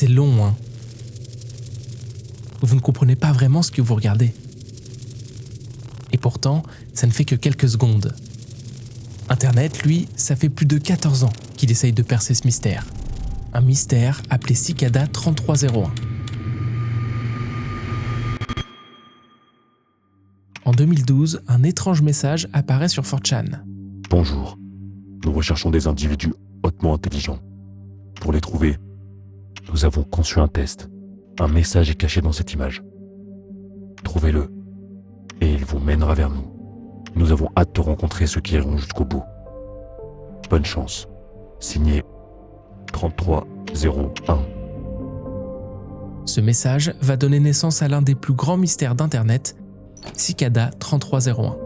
C'est long, hein. Vous ne comprenez pas vraiment ce que vous regardez. Et pourtant, ça ne fait que quelques secondes. Internet, lui, ça fait plus de 14 ans qu'il essaye de percer ce mystère. Un mystère appelé Cicada 3301. En 2012, un étrange message apparaît sur 4chan. Bonjour, nous recherchons des individus hautement intelligents. Pour les trouver, nous avons conçu un test. Un message est caché dans cette image. Trouvez-le, et il vous mènera vers nous. Nous avons hâte de rencontrer ceux qui iront jusqu'au bout. Bonne chance. Signé 3301. Ce message va donner naissance à l'un des plus grands mystères d'Internet, Cicada 3301.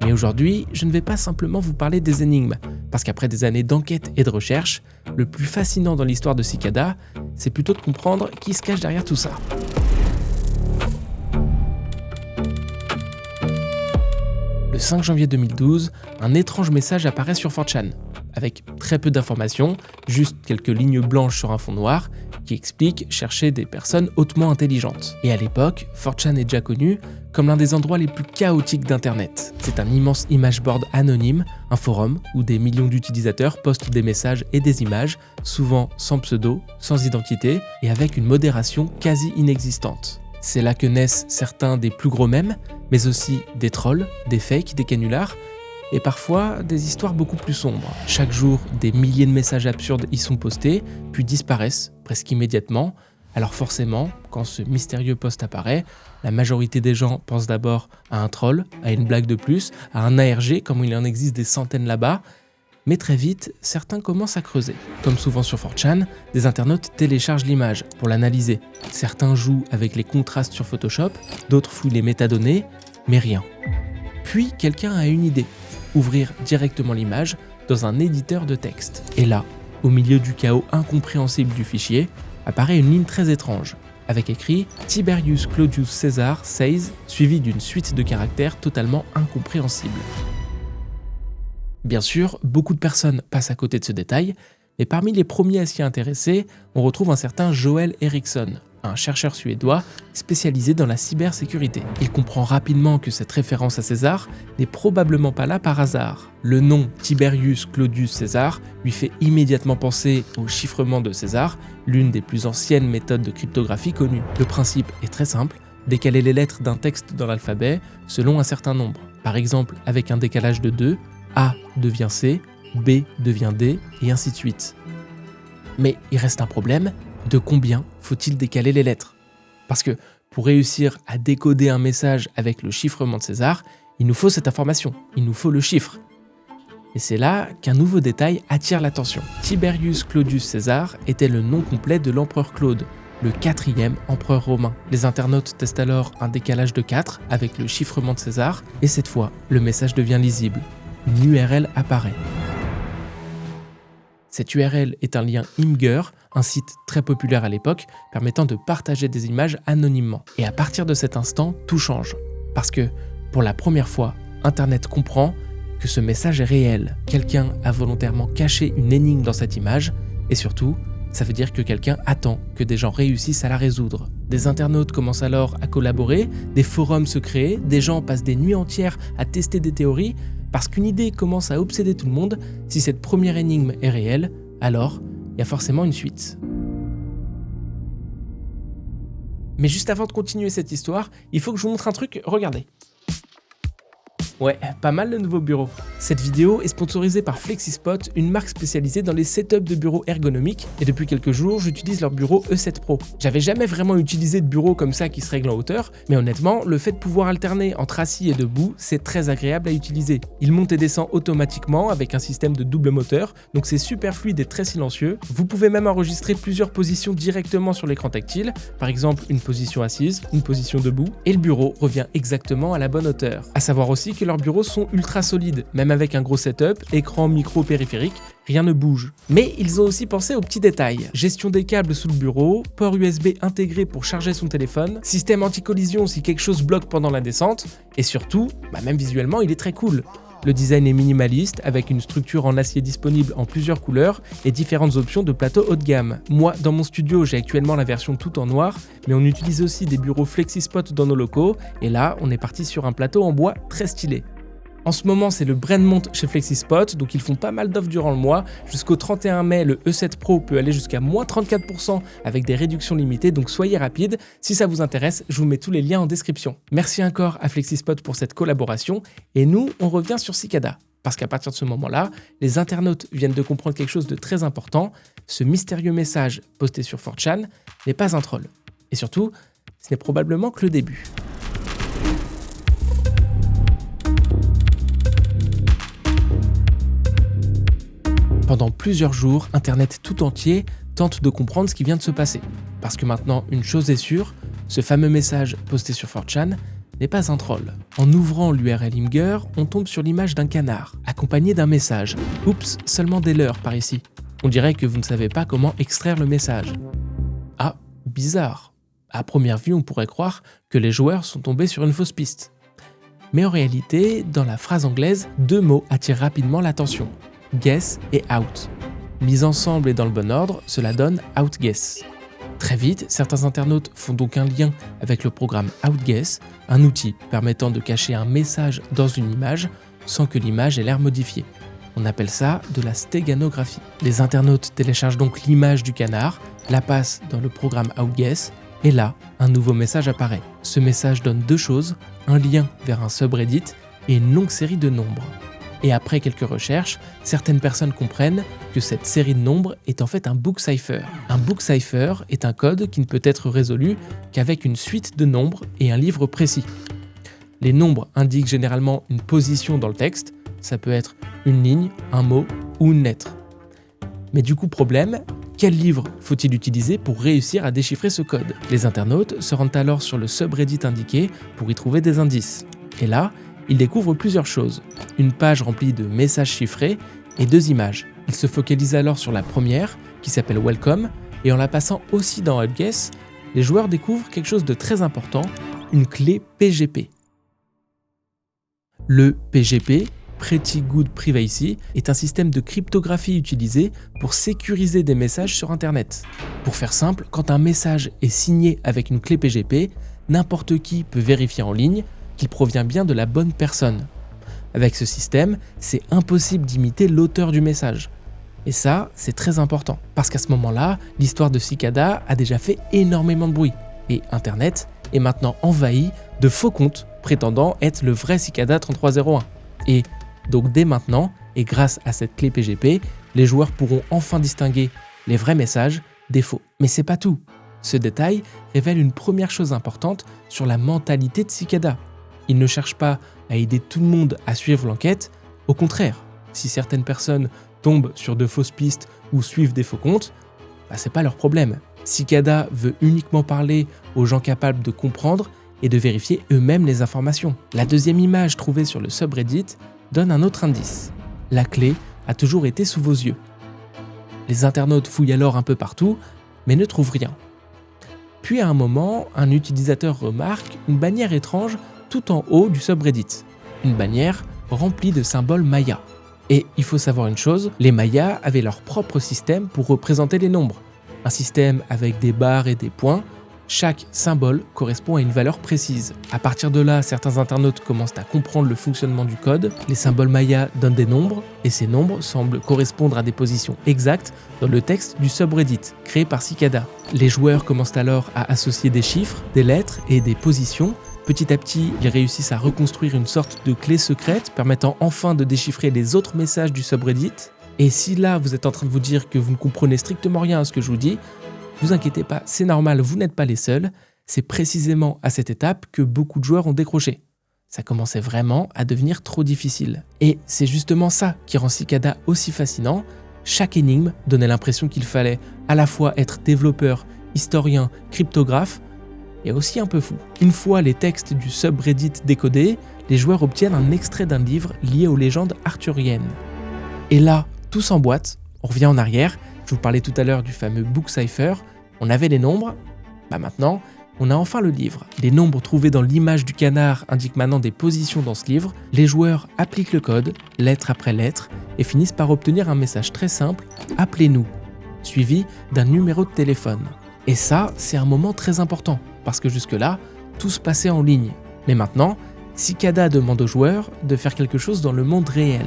Mais aujourd'hui, je ne vais pas simplement vous parler des énigmes, parce qu'après des années d'enquête et de recherche, le plus fascinant dans l'histoire de Cicada, c'est plutôt de comprendre qui se cache derrière tout ça. Le 5 janvier 2012, un étrange message apparaît sur 4chan, avec très peu d'informations, juste quelques lignes blanches sur un fond noir, qui expliquent chercher des personnes hautement intelligentes. Et à l'époque, 4chan est déjà connu comme l'un des endroits les plus chaotiques d'Internet. C'est un immense image board anonyme, un forum où des millions d'utilisateurs postent des messages et des images, souvent sans pseudo, sans identité, et avec une modération quasi inexistante. C'est là que naissent certains des plus gros mèmes, mais aussi des trolls, des fakes, des canulars, et parfois des histoires beaucoup plus sombres. Chaque jour, des milliers de messages absurdes y sont postés, puis disparaissent presque immédiatement. Alors forcément, quand ce mystérieux post apparaît, la majorité des gens pensent d'abord à un troll, à une blague de plus, à un ARG, comme il en existe des centaines là-bas. Mais très vite, certains commencent à creuser. Comme souvent sur 4chan, des internautes téléchargent l'image pour l'analyser. Certains jouent avec les contrastes sur Photoshop, d'autres fouillent les métadonnées, mais rien. Puis quelqu'un a une idée, ouvrir directement l'image dans un éditeur de texte. Et là, au milieu du chaos incompréhensible du fichier, apparaît une ligne très étrange, avec écrit « Tiberius Claudius Caesar says », suivi d'une suite de caractères totalement incompréhensibles. Bien sûr, beaucoup de personnes passent à côté de ce détail, mais parmi les premiers à s'y intéresser, on retrouve un certain Joel Eriksson, un chercheur suédois spécialisé dans la cybersécurité. Il comprend rapidement que cette référence à César n'est probablement pas là par hasard. Le nom Tiberius Claudius Caesar lui fait immédiatement penser au chiffrement de César, l'une des plus anciennes méthodes de cryptographie connues. Le principe est très simple, décaler les lettres d'un texte dans l'alphabet selon un certain nombre. Par exemple, avec un décalage de 2, A devient C, B devient D, et ainsi de suite. Mais il reste un problème, de combien faut-il décaler les lettres ? Parce que pour réussir à décoder un message avec le chiffrement de César, il nous faut cette information, il nous faut le chiffre. Et c'est là qu'un nouveau détail attire l'attention. Tiberius Claudius Caesar était le nom complet de l'empereur Claude, le 4e empereur romain. Les internautes testent alors un décalage de 4 avec le chiffrement de César, et cette fois, le message devient lisible. Une URL apparaît. Cette URL est un lien Imgur, un site très populaire à l'époque, permettant de partager des images anonymement. Et à partir de cet instant, tout change. Parce que, pour la première fois, Internet comprend que ce message est réel. Quelqu'un a volontairement caché une énigme dans cette image, et surtout, ça veut dire que quelqu'un attend que des gens réussissent à la résoudre. Des internautes commencent alors à collaborer, des forums se créent, des gens passent des nuits entières à tester des théories, parce qu'une idée commence à obséder tout le monde. Si cette première énigme est réelle, alors il y a forcément une suite. Mais juste avant de continuer cette histoire, il faut que je vous montre un truc, regardez. Ouais, pas mal le nouveau bureau. Cette vidéo est sponsorisée par FlexiSpot, une marque spécialisée dans les setups de bureaux ergonomiques, et depuis quelques jours, j'utilise leur bureau E7 Pro. J'avais jamais vraiment utilisé de bureau comme ça qui se règle en hauteur, mais honnêtement, le fait de pouvoir alterner entre assis et debout, c'est très agréable à utiliser. Il monte et descend automatiquement avec un système de double moteur, donc c'est super fluide et très silencieux. Vous pouvez même enregistrer plusieurs positions directement sur l'écran tactile, par exemple une position assise, une position debout, et le bureau revient exactement à la bonne hauteur. À savoir aussi que leurs bureaux sont ultra solides, même avec un gros setup, écran, micro, périphérique, rien ne bouge. Mais ils ont aussi pensé aux petits détails. Gestion des câbles sous le bureau, port USB intégré pour charger son téléphone, système anti-collision si quelque chose bloque pendant la descente, et surtout, même visuellement, il est très cool. Le design est minimaliste, avec une structure en acier disponible en plusieurs couleurs et différentes options de plateaux haut de gamme. Moi, dans mon studio, j'ai actuellement la version tout en noir, mais on utilise aussi des bureaux FlexiSpot dans nos locaux, et là, on est parti sur un plateau en bois très stylé. En ce moment, c'est le Brandmont chez FlexiSpot, donc ils font pas mal d'offres durant le mois. Jusqu'au 31 mai, le E7 Pro peut aller jusqu'à moins 34% avec des réductions limitées, donc soyez rapides. Si ça vous intéresse, je vous mets tous les liens en description. Merci encore à FlexiSpot pour cette collaboration, et nous, on revient sur Cicada. Parce qu'à partir de ce moment-là, les internautes viennent de comprendre quelque chose de très important. Ce mystérieux message posté sur 4chan n'est pas un troll. Et surtout, ce n'est probablement que le début. Pendant plusieurs jours, Internet tout entier tente de comprendre ce qui vient de se passer. Parce que maintenant, une chose est sûre, ce fameux message posté sur 4chan n'est pas un troll. En ouvrant l'URL Imgur, on tombe sur l'image d'un canard, accompagné d'un message. Oups, seulement des leurres par ici. On dirait que vous ne savez pas comment extraire le message. Ah, bizarre. À première vue, on pourrait croire que les joueurs sont tombés sur une fausse piste. Mais en réalité, dans la phrase anglaise, deux mots attirent rapidement l'attention. Guess et out. Mis ensemble et dans le bon ordre, cela donne outguess. Très vite, certains internautes font donc un lien avec le programme Outguess, un outil permettant de cacher un message dans une image sans que l'image ait l'air modifiée. On appelle ça de la stéganographie. Les internautes téléchargent donc l'image du canard, la passent dans le programme Outguess, et là, un nouveau message apparaît. Ce message donne deux choses, un lien vers un subreddit et une longue série de nombres. Et après quelques recherches, certaines personnes comprennent que cette série de nombres est en fait un book cipher. Un book cipher est un code qui ne peut être résolu qu'avec une suite de nombres et un livre précis. Les nombres indiquent généralement une position dans le texte, ça peut être une ligne, un mot ou une lettre. Mais du coup, problème, quel livre faut-il utiliser pour réussir à déchiffrer ce code ? Les internautes se rendent alors sur le subreddit indiqué pour y trouver des indices. Et là, ils découvrent plusieurs choses. Une page remplie de messages chiffrés et deux images. Ils se focalisent alors sur la première, qui s'appelle Welcome, et en la passant aussi dans Outguess, les joueurs découvrent quelque chose de très important, une clé PGP. Le PGP, Pretty Good Privacy, est un système de cryptographie utilisé pour sécuriser des messages sur Internet. Pour faire simple, quand un message est signé avec une clé PGP, n'importe qui peut vérifier en ligne qu'il provient bien de la bonne personne. Avec ce système, c'est impossible d'imiter l'auteur du message. Et ça, c'est très important, parce qu'à ce moment-là, l'histoire de Cicada a déjà fait énormément de bruit, et Internet est maintenant envahi de faux comptes prétendant être le vrai Cicada 3301. Et donc dès maintenant, et grâce à cette clé PGP, les joueurs pourront enfin distinguer les vrais messages des faux. Mais c'est pas tout. Ce détail révèle une première chose importante sur la mentalité de Cicada. Ils ne cherchent pas à aider tout le monde à suivre l'enquête, au contraire, si certaines personnes tombent sur de fausses pistes ou suivent des faux comptes, c'est pas leur problème. Cicada veut uniquement parler aux gens capables de comprendre et de vérifier eux-mêmes les informations. La deuxième image trouvée sur le subreddit donne un autre indice. La clé a toujours été sous vos yeux. Les internautes fouillent alors un peu partout, mais ne trouvent rien. Puis à un moment, un utilisateur remarque une bannière étrange tout en haut du subreddit. Une bannière remplie de symboles mayas. Et il faut savoir une chose, les mayas avaient leur propre système pour représenter les nombres. Un système avec des barres et des points. Chaque symbole correspond à une valeur précise. À partir de là, certains internautes commencent à comprendre le fonctionnement du code. Les symboles mayas donnent des nombres, et ces nombres semblent correspondre à des positions exactes dans le texte du subreddit, créé par Cicada. Les joueurs commencent alors à associer des chiffres, des lettres et des positions. Petit à petit, ils réussissent à reconstruire une sorte de clé secrète permettant enfin de déchiffrer les autres messages du subreddit. Et si là, vous êtes en train de vous dire que vous ne comprenez strictement rien à ce que je vous dis, vous inquiétez pas, c'est normal, vous n'êtes pas les seuls. C'est précisément à cette étape que beaucoup de joueurs ont décroché. Ça commençait vraiment à devenir trop difficile. Et c'est justement ça qui rend Cicada aussi fascinant. Chaque énigme donnait l'impression qu'il fallait à la fois être développeur, historien, cryptographe, et aussi un peu fou. Une fois les textes du subreddit décodés, les joueurs obtiennent un extrait d'un livre lié aux légendes arthuriennes. Et là, tout s'emboîte, on revient en arrière, je vous parlais tout à l'heure du fameux book cipher, on avait les nombres, maintenant, On a enfin le livre. Les nombres trouvés dans l'image du canard indiquent maintenant des positions dans ce livre. Les joueurs appliquent le code, lettre après lettre, et finissent par obtenir un message très simple « Appelez-nous », suivi d'un numéro de téléphone. Et ça, c'est un moment très important, parce que jusque-là, tout se passait en ligne. Mais maintenant, Cicada demande aux joueurs de faire quelque chose dans le monde réel,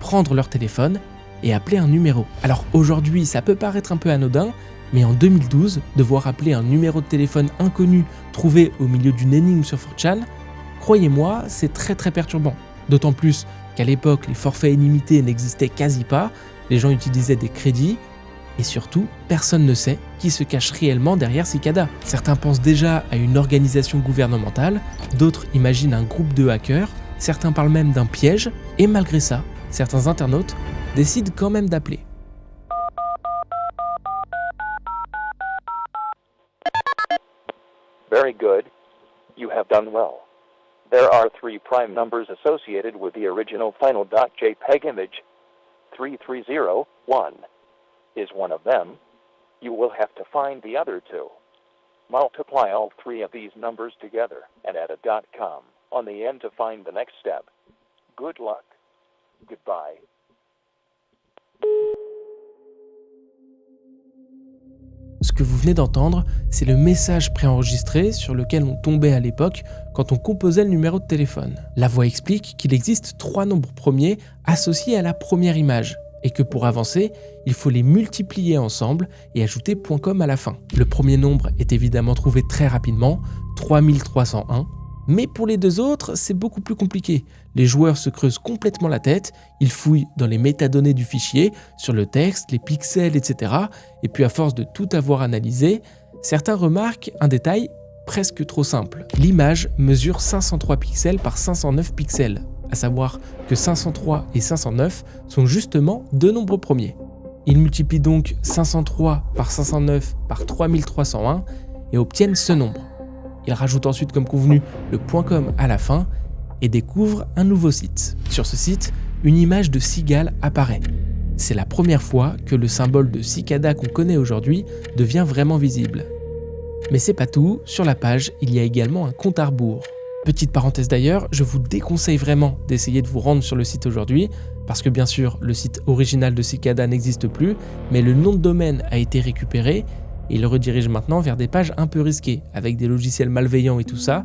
prendre leur téléphone et appeler un numéro. Alors aujourd'hui, ça peut paraître un peu anodin, mais en 2012, devoir appeler un numéro de téléphone inconnu trouvé au milieu d'une énigme sur 4chan, croyez-moi, c'est très perturbant. D'autant plus qu'à l'époque, les forfaits illimités n'existaient quasi pas, les gens utilisaient des crédits, et surtout, personne ne sait qui se cache réellement derrière Cicada. Certains pensent déjà à une organisation gouvernementale, d'autres imaginent un groupe de hackers, certains parlent même d'un piège, et malgré ça, certains internautes décident quand même d'appeler. Very good. You have done well. There are 3 prime numbers associated with the original final .jpeg image. 3301 is one of them. You will have to find the other 2. Multiply all 3 of these numbers together and add a .com on the end to find the next step. Good luck. Goodbye. Ce que vous venez d'entendre, c'est le message préenregistré sur lequel on tombait à l'époque quand on composait le numéro de téléphone. La voix explique qu'il existe 3 nombres premiers associés à la première image et que pour avancer, il faut les multiplier ensemble et ajouter .com à la fin. Le premier nombre est évidemment trouvé très rapidement, 3301, mais pour les 2 autres, c'est beaucoup plus compliqué. Les joueurs se creusent complètement la tête, ils fouillent dans les métadonnées du fichier, sur le texte, les pixels, etc. Et puis à force de tout avoir analysé, certains remarquent un détail presque trop simple. L'image mesure 503 pixels par 509 pixels, à savoir que 503 et 509 sont justement 2 nombres premiers. Ils multiplient donc 503 par 509 par 3301 et obtiennent ce nombre. Ils rajoutent ensuite comme convenu le .com à la fin et découvrent un nouveau site. Sur ce site, une image de cigale apparaît. C'est la première fois que le symbole de Cicada qu'on connaît aujourd'hui devient vraiment visible. Mais c'est pas tout, sur la page, il y a également un compte à rebours. Petite parenthèse d'ailleurs, je vous déconseille vraiment d'essayer de vous rendre sur le site aujourd'hui, parce que bien sûr, le site original de Cicada n'existe plus, mais le nom de domaine a été récupéré, et il redirige maintenant vers des pages un peu risquées, avec des logiciels malveillants et tout ça,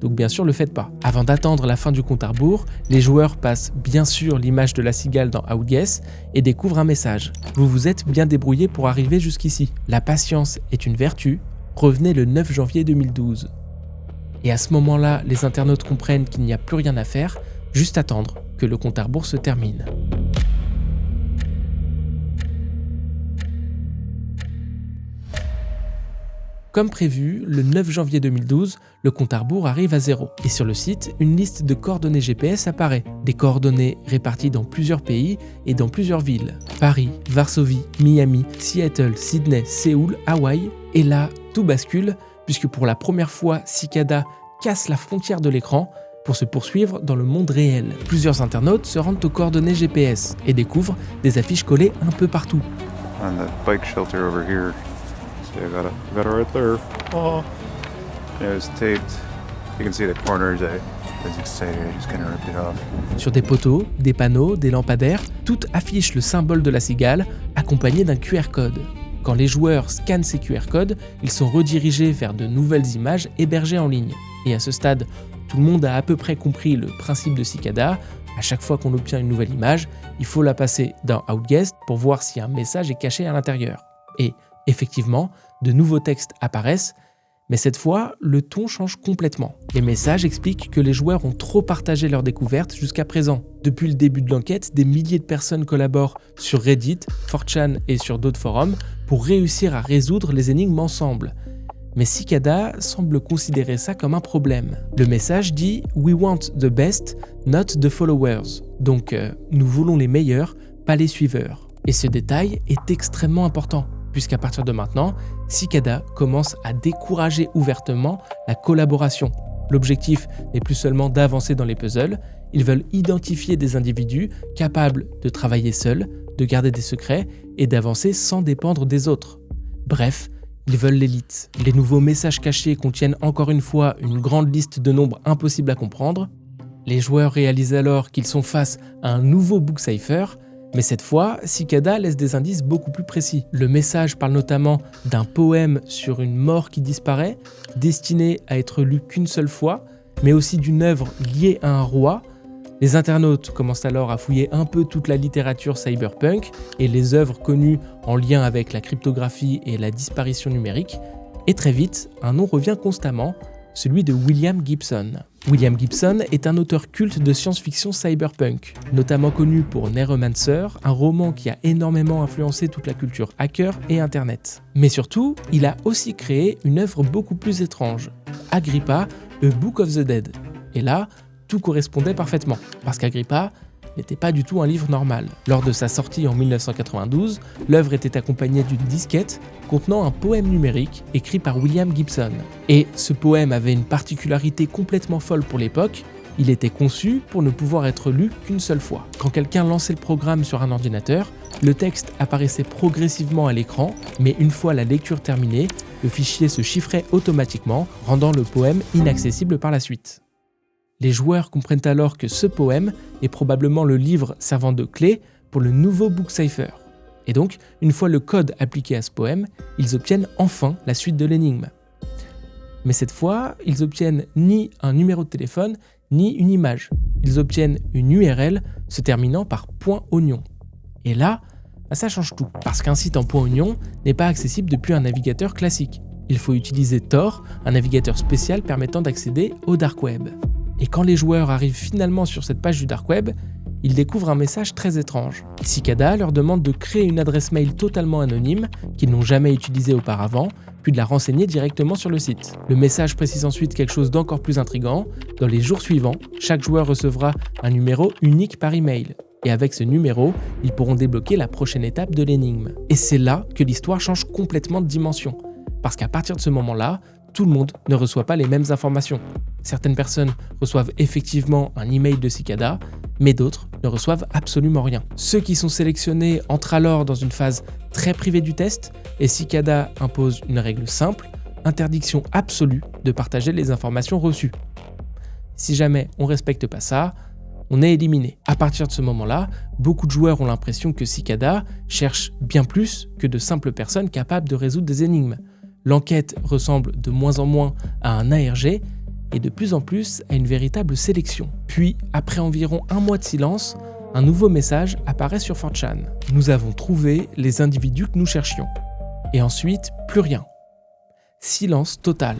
donc bien sûr, le faites pas. Avant d'attendre la fin du compte à rebours, les joueurs passent bien sûr l'image de la cigale dans Outguess et découvrent un message. Vous vous êtes bien débrouillé pour arriver jusqu'ici. La patience est une vertu, revenez le 9 janvier 2012. Et à ce moment-là, les internautes comprennent qu'il n'y a plus rien à faire, juste attendre que le compte à rebours se termine. Comme prévu, le 9 janvier 2012, le compte à rebours arrive à 0. Et sur le site, une liste de coordonnées GPS apparaît. Des coordonnées réparties dans plusieurs pays et dans plusieurs villes. Paris, Varsovie, Miami, Seattle, Sydney, Séoul, Hawaï. Et là, tout bascule, puisque pour la première fois, Cicada casse la frontière de l'écran pour se poursuivre dans le monde réel. Plusieurs internautes se rendent aux coordonnées GPS et découvrent des affiches collées un peu partout. On the bike shelter over here. So I got it right there. Oh. It was taped. You can see the corners. As you say, I just kind of ripped it off. Sur des poteaux, des panneaux, des lampadaires, tout affiche le symbole de la cigale accompagné d'un QR code. Quand les joueurs scannent ces QR codes, ils sont redirigés vers de nouvelles images hébergées en ligne. Et à ce stade, tout le monde a à peu près compris le principe de Cicada. À chaque fois qu'on obtient une nouvelle image, il faut la passer dans Outguess pour voir si un message est caché à l'intérieur. Et effectivement, de nouveaux textes apparaissent, mais cette fois, le ton change complètement. Les messages expliquent que les joueurs ont trop partagé leur découverte jusqu'à présent. Depuis le début de l'enquête, des milliers de personnes collaborent sur Reddit, 4chan et sur d'autres forums pour réussir à résoudre les énigmes ensemble. Mais Cicada semble considérer ça comme un problème. Le message dit « We want the best, not the followers ». Donc, nous voulons les meilleurs, pas les suiveurs. Et ce détail est extrêmement important, puisqu'à partir de maintenant, Cicada commence à décourager ouvertement la collaboration. L'objectif n'est plus seulement d'avancer dans les puzzles, ils veulent identifier des individus capables de travailler seuls, de garder des secrets et d'avancer sans dépendre des autres. Bref, Ils veulent l'élite. Les nouveaux messages cachés contiennent encore une fois une grande liste de nombres impossibles à comprendre. Les joueurs réalisent alors qu'ils sont face à un nouveau book cipher, mais cette fois, Cicada laisse des indices beaucoup plus précis. Le message parle notamment d'un poème sur une mort qui disparaît, destiné à être lu qu'une seule fois, mais aussi d'une œuvre liée à un roi. Les internautes commencent alors à fouiller un peu toute la littérature cyberpunk et les œuvres connues en lien avec la cryptographie et la disparition numérique, et très vite, un nom revient constamment, celui de William Gibson. William Gibson est un auteur culte de science-fiction cyberpunk, notamment connu pour Neuromancer, un roman qui a énormément influencé toute la culture hacker et internet. Mais surtout, il a aussi créé une œuvre beaucoup plus étrange, Agrippa, A Book of the Dead. Et là, tout correspondait parfaitement, parce qu'Agrippa n'était pas du tout un livre normal. Lors de sa sortie en 1992, l'œuvre était accompagnée d'une disquette contenant un poème numérique écrit par William Gibson. Et ce poème avait une particularité complètement folle pour l'époque, il était conçu pour ne pouvoir être lu qu'une seule fois. Quand quelqu'un lançait le programme sur un ordinateur, le texte apparaissait progressivement à l'écran, mais une fois la lecture terminée, le fichier se chiffrait automatiquement, rendant le poème inaccessible par la suite. Les joueurs comprennent alors que ce poème est probablement le livre servant de clé pour le nouveau book cipher. Et donc, une fois le code appliqué à ce poème, ils obtiennent enfin la suite de l'énigme. Mais cette fois, ils obtiennent ni un numéro de téléphone, ni une image. Ils obtiennent une URL se terminant par .oignon. Et là, ça change tout, parce qu'un site en .oignon n'est pas accessible depuis un navigateur classique. Il faut utiliser Tor, un navigateur spécial permettant d'accéder au dark web. Et quand les joueurs arrivent finalement sur cette page du dark web, ils découvrent un message très étrange. Cicada leur demande de créer une adresse mail totalement anonyme qu'ils n'ont jamais utilisée auparavant, puis de la renseigner directement sur le site. Le message précise ensuite quelque chose d'encore plus intriguant. Dans les jours suivants, chaque joueur recevra un numéro unique par email. Et avec ce numéro, ils pourront débloquer la prochaine étape de l'énigme. Et c'est là que l'histoire change complètement de dimension. Parce qu'à partir de ce moment-là, tout le monde ne reçoit pas les mêmes informations. Certaines personnes reçoivent effectivement un email de Cicada, mais d'autres ne reçoivent absolument rien. Ceux qui sont sélectionnés entrent alors dans une phase très privée du test, et Cicada impose une règle simple, interdiction absolue de partager les informations reçues. Si jamais on ne respecte pas ça, on est éliminé. À partir de ce moment-là, beaucoup de joueurs ont l'impression que Cicada cherche bien plus que de simples personnes capables de résoudre des énigmes. L'enquête ressemble de moins en moins à un ARG et de plus en plus à une véritable sélection. Puis, après environ un mois de silence, un nouveau message apparaît sur 4chan. Nous avons trouvé les individus que nous cherchions. Et ensuite, plus rien. Silence total.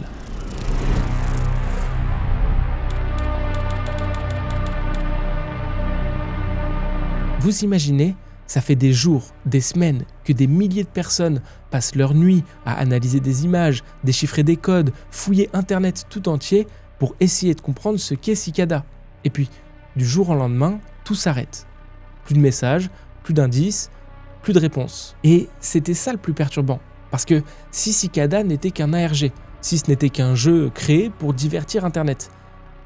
Vous imaginez, ça fait des jours, des semaines que des milliers de personnes passent leur nuit à analyser des images, déchiffrer des codes, fouiller Internet tout entier pour essayer de comprendre ce qu'est Cicada. Et puis, du jour au lendemain, tout s'arrête. Plus de messages, plus d'indices, plus de réponses. Et c'était ça le plus perturbant. Parce que si Cicada n'était qu'un ARG, si ce n'était qu'un jeu créé pour divertir Internet,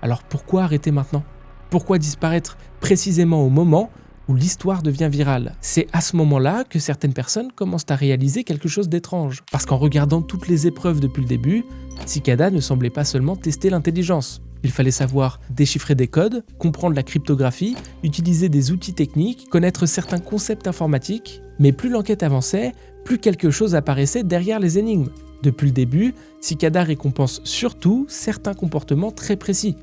alors pourquoi arrêter maintenant ? Pourquoi disparaître précisément au moment où l'histoire devient virale? C'est à ce moment-là que certaines personnes commencent à réaliser quelque chose d'étrange. Parce qu'en regardant toutes les épreuves depuis le début, Cicada ne semblait pas seulement tester l'intelligence. Il fallait savoir déchiffrer des codes, comprendre la cryptographie, utiliser des outils techniques, connaître certains concepts informatiques. Mais plus l'enquête avançait, plus quelque chose apparaissait derrière les énigmes. Depuis le début, Cicada récompense surtout certains comportements très précis.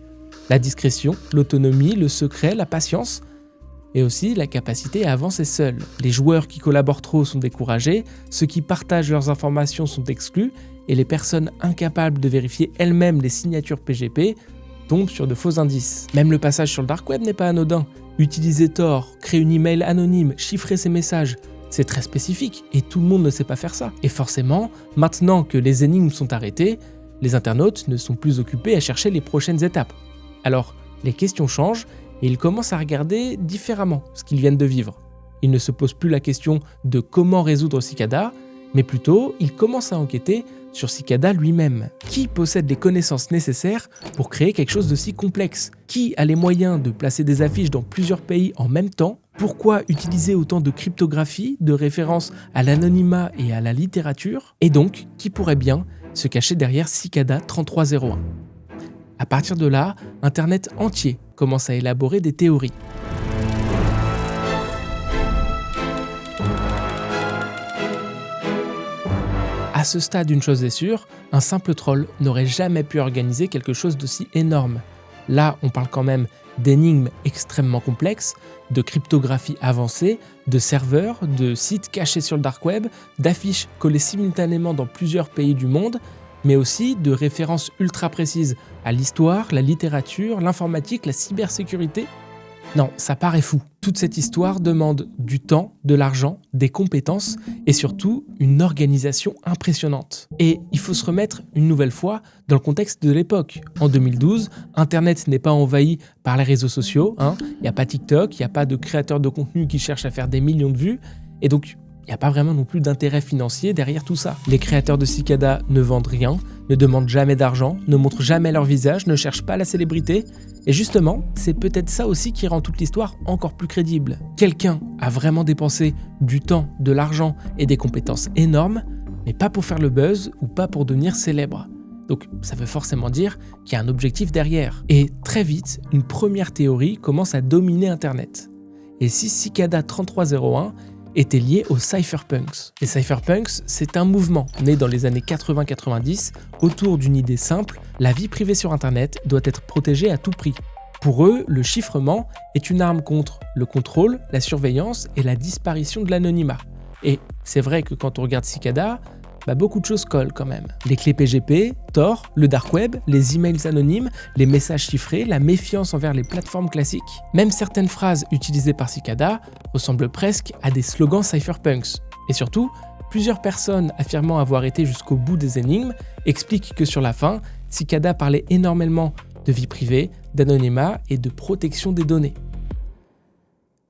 La discrétion, l'autonomie, le secret, la patience, et aussi la capacité à avancer seul. Les joueurs qui collaborent trop sont découragés, ceux qui partagent leurs informations sont exclus, et les personnes incapables de vérifier elles-mêmes les signatures PGP tombent sur de faux indices. Même le passage sur le dark web n'est pas anodin. Utiliser Tor, créer une email anonyme, chiffrer ses messages, c'est très spécifique, et tout le monde ne sait pas faire ça. Et forcément, maintenant que les énigmes sont arrêtées, les internautes ne sont plus occupés à chercher les prochaines étapes. Alors, les questions changent, et ils commencent à regarder différemment ce qu'ils viennent de vivre. Ils ne se posent plus la question de comment résoudre Cicada, mais plutôt, ils commencent à enquêter sur Cicada lui-même. Qui possède les connaissances nécessaires pour créer quelque chose de si complexe? Qui a les moyens de placer des affiches dans plusieurs pays en même temps? Pourquoi utiliser autant de cryptographie, de références à l'anonymat et à la littérature? Et donc, qui pourrait bien se cacher derrière Cicada 3301? À partir de là, Internet entier commence à élaborer des théories. À ce stade, une chose est sûre, un simple troll n'aurait jamais pu organiser quelque chose d'aussi énorme. Là, on parle quand même d'énigmes extrêmement complexes, de cryptographie avancée, de serveurs, de sites cachés sur le dark web, d'affiches collées simultanément dans plusieurs pays du monde, mais aussi de références ultra précises à l'histoire, la littérature, l'informatique, la cybersécurité. Non, ça paraît fou. Toute cette histoire demande du temps, de l'argent, des compétences et surtout une organisation impressionnante. Et il faut se remettre une nouvelle fois dans le contexte de l'époque. En 2012, Internet n'est pas envahi par les réseaux sociaux. Il n'y a pas TikTok, il n'y a pas de créateurs de contenu qui cherchent à faire des millions de vues. Et donc, il n'y a pas vraiment non plus d'intérêt financier derrière tout ça. Les créateurs de Cicada ne vendent rien, ne demandent jamais d'argent, ne montrent jamais leur visage, ne cherchent pas la célébrité. Et justement, c'est peut-être ça aussi qui rend toute l'histoire encore plus crédible. Quelqu'un a vraiment dépensé du temps, de l'argent et des compétences énormes, mais pas pour faire le buzz ou pas pour devenir célèbre. Donc ça veut forcément dire qu'il y a un objectif derrière. Et très vite, une première théorie commence à dominer Internet. Et si Cicada 3301 était lié aux cypherpunks. Les cypherpunks, c'est un mouvement né dans les années 80-90 autour d'une idée simple, la vie privée sur Internet doit être protégée à tout prix. Pour eux, le chiffrement est une arme contre le contrôle, la surveillance et la disparition de l'anonymat. Et c'est vrai que quand on regarde Cicada, beaucoup de choses collent quand même. Les clés PGP, Tor, le dark web, les emails anonymes, les messages chiffrés, la méfiance envers les plateformes classiques. Même certaines phrases utilisées par Cicada ressemblent presque à des slogans cypherpunks. Et surtout, plusieurs personnes affirmant avoir été jusqu'au bout des énigmes expliquent que sur la fin, Cicada parlait énormément de vie privée, d'anonymat et de protection des données.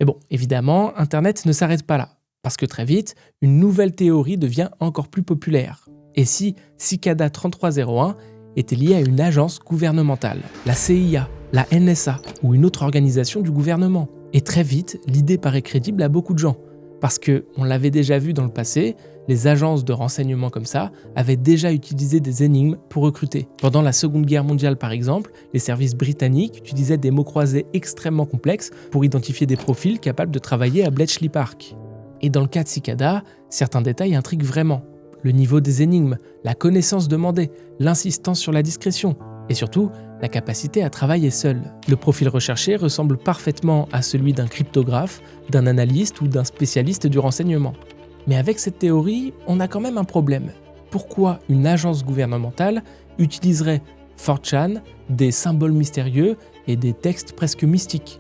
Mais bon, évidemment, Internet ne s'arrête pas là. Parce que très vite, une nouvelle théorie devient encore plus populaire. Et si Cicada 3301 était lié à une agence gouvernementale, la CIA, la NSA ou une autre organisation du gouvernement? Et très vite, l'idée paraît crédible à beaucoup de gens. Parce que, on l'avait déjà vu dans le passé, les agences de renseignement comme ça avaient déjà utilisé des énigmes pour recruter. Pendant la Seconde Guerre mondiale par exemple, les services britanniques utilisaient des mots croisés extrêmement complexes pour identifier des profils capables de travailler à Bletchley Park. Et dans le cas de Cicada, certains détails intriguent vraiment. Le niveau des énigmes, la connaissance demandée, l'insistance sur la discrétion, et surtout, la capacité à travailler seul. Le profil recherché ressemble parfaitement à celui d'un cryptographe, d'un analyste ou d'un spécialiste du renseignement. Mais avec cette théorie, on a quand même un problème. Pourquoi une agence gouvernementale utiliserait 4chan, des symboles mystérieux et des textes presque mystiques?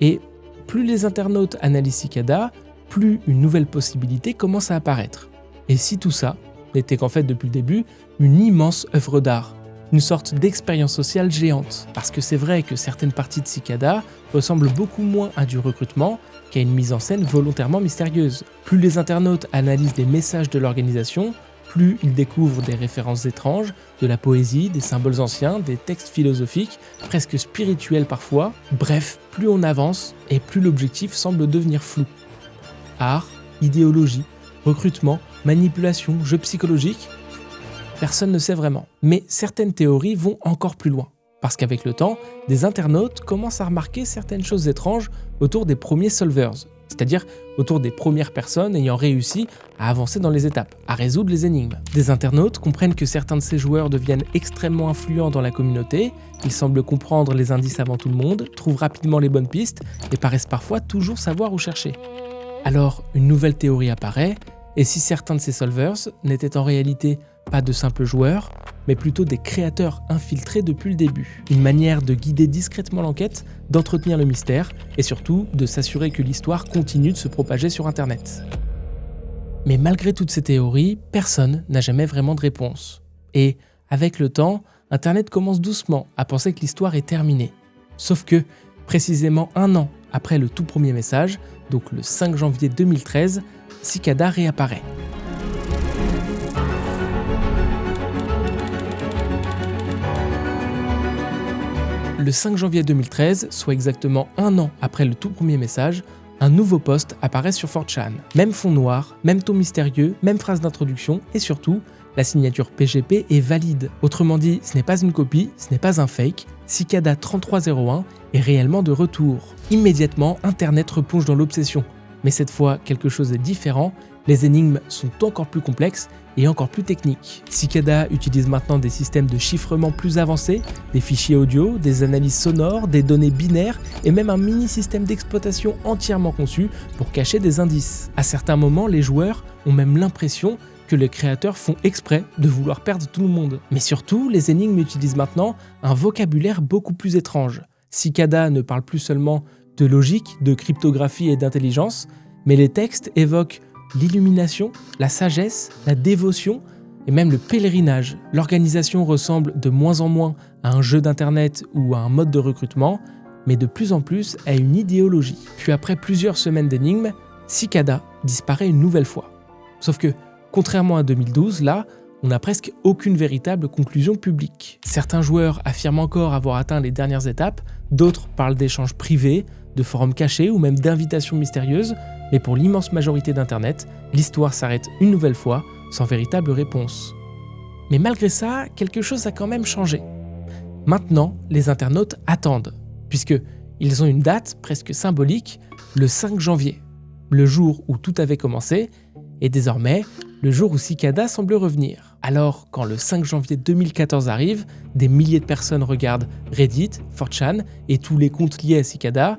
Et plus les internautes analysent Cicada, plus une nouvelle possibilité commence à apparaître. Et si tout ça n'était qu'en fait depuis le début une immense œuvre d'art, une sorte d'expérience sociale géante. Parce que c'est vrai que certaines parties de Cicada ressemblent beaucoup moins à du recrutement qu'à une mise en scène volontairement mystérieuse. Plus les internautes analysent des messages de l'organisation, plus ils découvrent des références étranges, de la poésie, des symboles anciens, des textes philosophiques, presque spirituels parfois. Bref, plus on avance et plus l'objectif semble devenir flou. Art, idéologie, recrutement, manipulation, jeu psychologique, personne ne sait vraiment. Mais certaines théories vont encore plus loin. Parce qu'avec le temps, des internautes commencent à remarquer certaines choses étranges autour des premiers solvers, c'est-à-dire autour des premières personnes ayant réussi à avancer dans les étapes, à résoudre les énigmes. Des internautes comprennent que certains de ces joueurs deviennent extrêmement influents dans la communauté, ils semblent comprendre les indices avant tout le monde, trouvent rapidement les bonnes pistes et paraissent parfois toujours savoir où chercher. Alors, une nouvelle théorie apparaît, et si certains de ces solvers n'étaient en réalité pas de simples joueurs, mais plutôt des créateurs infiltrés depuis le début. Une manière de guider discrètement l'enquête, d'entretenir le mystère, et surtout de s'assurer que l'histoire continue de se propager sur Internet. Mais malgré toutes ces théories, personne n'a jamais vraiment de réponse. Et avec le temps, Internet commence doucement à penser que l'histoire est terminée. Sauf que, précisément 1 an après le tout premier message, donc le 5 janvier 2013, Cicada réapparaît. Le 5 janvier 2013, soit exactement un an après le tout premier message, un nouveau post apparaît sur 4chan. Même fond noir, même ton mystérieux, même phrase d'introduction et surtout, la signature PGP est valide. Autrement dit, ce n'est pas une copie, ce n'est pas un fake, Cicada 3301 est réellement de retour. Immédiatement, Internet replonge dans l'obsession. Mais cette fois, quelque chose est différent, les énigmes sont encore plus complexes et encore plus techniques. Cicada utilise maintenant des systèmes de chiffrement plus avancés, des fichiers audio, des analyses sonores, des données binaires et même un mini-système d'exploitation entièrement conçu pour cacher des indices. À certains moments, les joueurs ont même l'impression que les créateurs font exprès de vouloir perdre tout le monde. Mais surtout, les énigmes utilisent maintenant un vocabulaire beaucoup plus étrange. Cicada ne parle plus seulement de logique, de cryptographie et d'intelligence, mais les textes évoquent l'illumination, la sagesse, la dévotion et même le pèlerinage. L'organisation ressemble de moins en moins à un jeu d'internet ou à un mode de recrutement, mais de plus en plus à une idéologie. Puis après plusieurs semaines d'énigmes, Cicada disparaît une nouvelle fois. Sauf que, contrairement à 2012, là, on n'a presque aucune véritable conclusion publique. Certains joueurs affirment encore avoir atteint les dernières étapes, d'autres parlent d'échanges privés, de forums cachés ou même d'invitations mystérieuses, mais pour l'immense majorité d'Internet, l'histoire s'arrête une nouvelle fois, sans véritable réponse. Mais malgré ça, quelque chose a quand même changé. Maintenant, les internautes attendent, puisqu'ils ont une date presque symbolique, le 5 janvier, le jour où tout avait commencé, et désormais, le jour où Cicada semble revenir. Alors, quand le 5 janvier 2014 arrive, des milliers de personnes regardent Reddit, 4chan et tous les comptes liés à Cicada,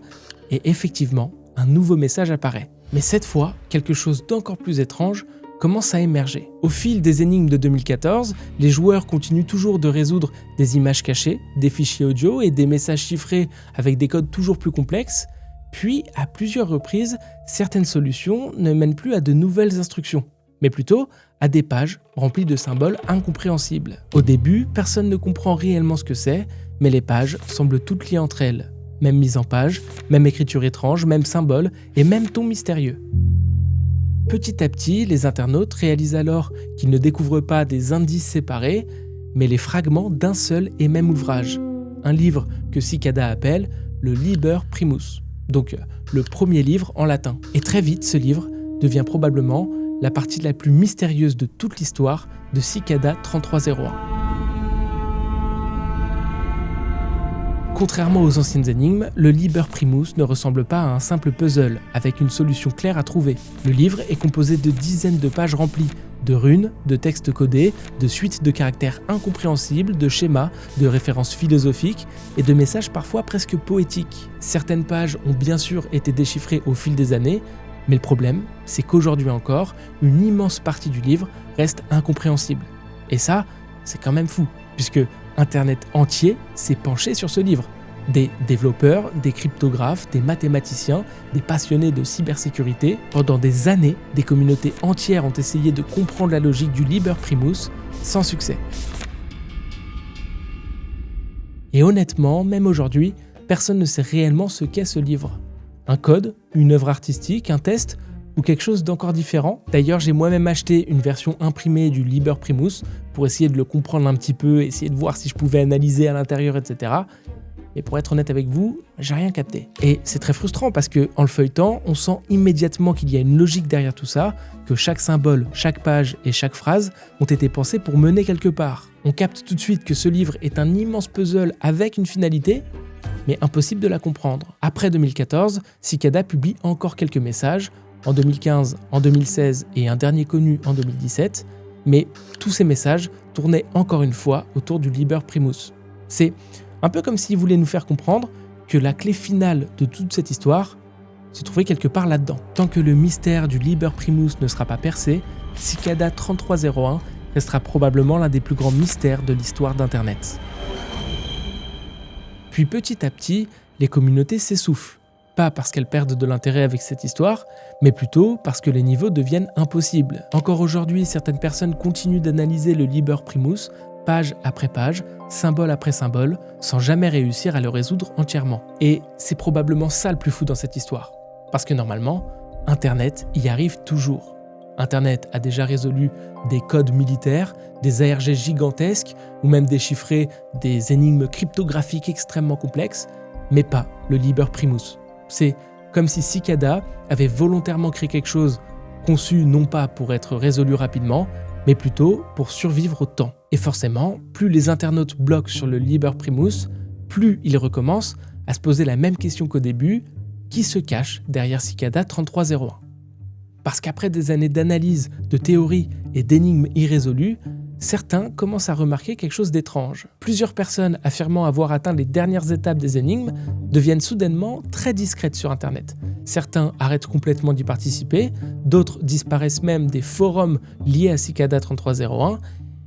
et effectivement, un nouveau message apparaît. Mais cette fois, quelque chose d'encore plus étrange commence à émerger. Au fil des énigmes de 2014, les joueurs continuent toujours de résoudre des images cachées, des fichiers audio et des messages chiffrés avec des codes toujours plus complexes, puis, à plusieurs reprises, certaines solutions ne mènent plus à de nouvelles instructions, mais plutôt à des pages remplies de symboles incompréhensibles. Au début, personne ne comprend réellement ce que c'est, mais les pages semblent toutes liées entre elles. Même mise en page, même écriture étrange, même symbole et même ton mystérieux. Petit à petit, les internautes réalisent alors qu'ils ne découvrent pas des indices séparés, mais les fragments d'un seul et même ouvrage. Un livre que Cicada appelle le Liber Primus, donc le premier livre en latin. Et très vite, ce livre devient probablement la partie la plus mystérieuse de toute l'histoire de Cicada 3301. Contrairement aux anciennes énigmes, le Liber Primus ne ressemble pas à un simple puzzle, avec une solution claire à trouver. Le livre est composé de dizaines de pages remplies de runes, de textes codés, de suites de caractères incompréhensibles, de schémas, de références philosophiques et de messages parfois presque poétiques. Certaines pages ont bien sûr été déchiffrées au fil des années, mais le problème, c'est qu'aujourd'hui encore, une immense partie du livre reste incompréhensible. Et ça, c'est quand même fou, puisque Internet entier s'est penché sur ce livre. Des développeurs, des cryptographes, des mathématiciens, des passionnés de cybersécurité. Pendant des années, des communautés entières ont essayé de comprendre la logique du Liber Primus, sans succès. Et honnêtement, même aujourd'hui, personne ne sait réellement ce qu'est ce livre. Un code, une œuvre artistique, un test ou quelque chose d'encore différent. D'ailleurs, j'ai moi-même acheté une version imprimée du Liber Primus pour essayer de le comprendre un petit peu, essayer de voir si je pouvais analyser à l'intérieur, etc. Mais pour être honnête avec vous, j'ai rien capté. Et c'est très frustrant parce qu'en le feuilletant, on sent immédiatement qu'il y a une logique derrière tout ça, que chaque symbole, chaque page et chaque phrase ont été pensés pour mener quelque part. On capte tout de suite que ce livre est un immense puzzle avec une finalité, mais impossible de la comprendre. Après 2014, Cicada publie encore quelques messages, en 2015, en 2016 et un dernier connu en 2017, mais tous ces messages tournaient encore une fois autour du Liber Primus. C'est un peu comme s'il voulait nous faire comprendre que la clé finale de toute cette histoire se trouvait quelque part là-dedans. Tant que le mystère du Liber Primus ne sera pas percé, Cicada 3301 restera probablement l'un des plus grands mystères de l'histoire d'Internet. Puis petit à petit, les communautés s'essoufflent. Pas parce qu'elles perdent de l'intérêt avec cette histoire, mais plutôt parce que les niveaux deviennent impossibles. Encore aujourd'hui, certaines personnes continuent d'analyser le Liber Primus, page après page, symbole après symbole, sans jamais réussir à le résoudre entièrement. Et c'est probablement ça le plus fou dans cette histoire. Parce que normalement, Internet y arrive toujours. Internet a déjà résolu des codes militaires, des ARG gigantesques ou même déchiffré des énigmes cryptographiques extrêmement complexes, mais pas le Liber Primus. C'est comme si Cicada avait volontairement créé quelque chose conçu non pas pour être résolu rapidement, mais plutôt pour survivre au temps. Et forcément, plus les internautes bloquent sur le Liber Primus, plus ils recommencent à se poser la même question qu'au début, qui se cache derrière Cicada 3301 ? Parce qu'après des années d'analyse, de théories et d'énigmes irrésolues, certains commencent à remarquer quelque chose d'étrange. Plusieurs personnes affirmant avoir atteint les dernières étapes des énigmes deviennent soudainement très discrètes sur Internet. Certains arrêtent complètement d'y participer, d'autres disparaissent même des forums liés à Cicada 3301,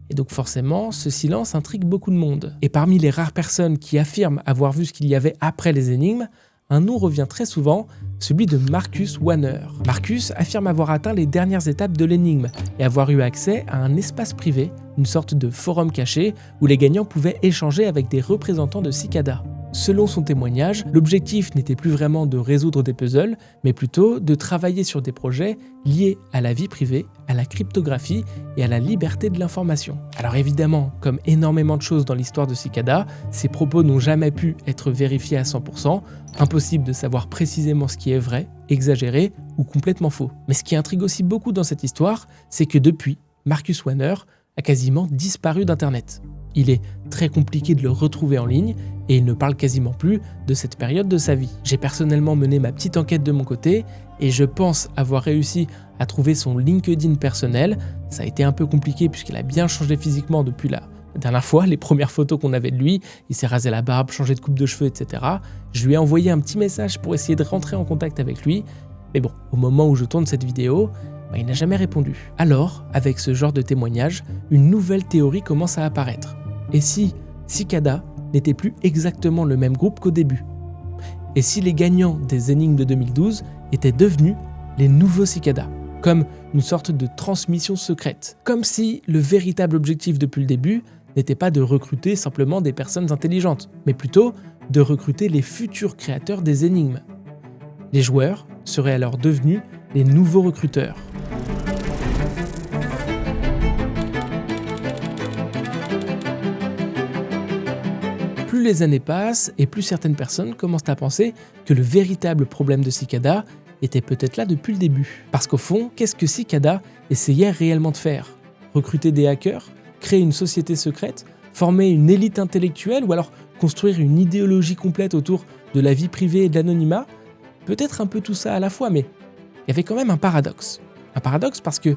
et donc forcément, ce silence intrigue beaucoup de monde. Et parmi les rares personnes qui affirment avoir vu ce qu'il y avait après les énigmes, un nom revient très souvent, celui de Marcus Wanner. Marcus affirme avoir atteint les dernières étapes de l'énigme et avoir eu accès à un espace privé, une sorte de forum caché où les gagnants pouvaient échanger avec des représentants de Cicada. Selon son témoignage, l'objectif n'était plus vraiment de résoudre des puzzles, mais plutôt de travailler sur des projets liés à la vie privée, à la cryptographie et à la liberté de l'information. Alors évidemment, comme énormément de choses dans l'histoire de Cicada, ces propos n'ont jamais pu être vérifiés à 100%, impossible de savoir précisément ce qui est vrai, exagéré ou complètement faux. Mais ce qui intrigue aussi beaucoup dans cette histoire, c'est que depuis, Marcus Wanner a quasiment disparu d'Internet. Il est très compliqué de le retrouver en ligne et il ne parle quasiment plus de cette période de sa vie. J'ai personnellement mené ma petite enquête de mon côté et je pense avoir réussi à trouver son LinkedIn personnel. Ça a été un peu compliqué puisqu'il a bien changé physiquement depuis la dernière fois, les premières photos qu'on avait de lui. Il s'est rasé la barbe, changé de coupe de cheveux, etc. Je lui ai envoyé un petit message pour essayer de rentrer en contact avec lui. Mais bon, au moment où je tourne cette vidéo, il n'a jamais répondu. Alors, avec ce genre de témoignage, une nouvelle théorie commence à apparaître. Et si Cicada n'était plus exactement le même groupe qu'au début? Et si les gagnants des énigmes de 2012 étaient devenus les nouveaux Cicada, comme une sorte de transmission secrète? Comme si le véritable objectif depuis le début n'était pas de recruter simplement des personnes intelligentes, mais plutôt de recruter les futurs créateurs des énigmes. Les joueurs seraient alors devenus les nouveaux recruteurs. Plus les années passent et plus certaines personnes commencent à penser que le véritable problème de Cicada était peut-être là depuis le début. Parce qu'au fond, qu'est-ce que Cicada essayait réellement de faire? Recruter des hackers? Créer une société secrète? Former une élite intellectuelle? Ou alors construire une idéologie complète autour de la vie privée et de l'anonymat? Peut-être un peu tout ça à la fois, mais il y avait quand même un paradoxe. Un paradoxe parce que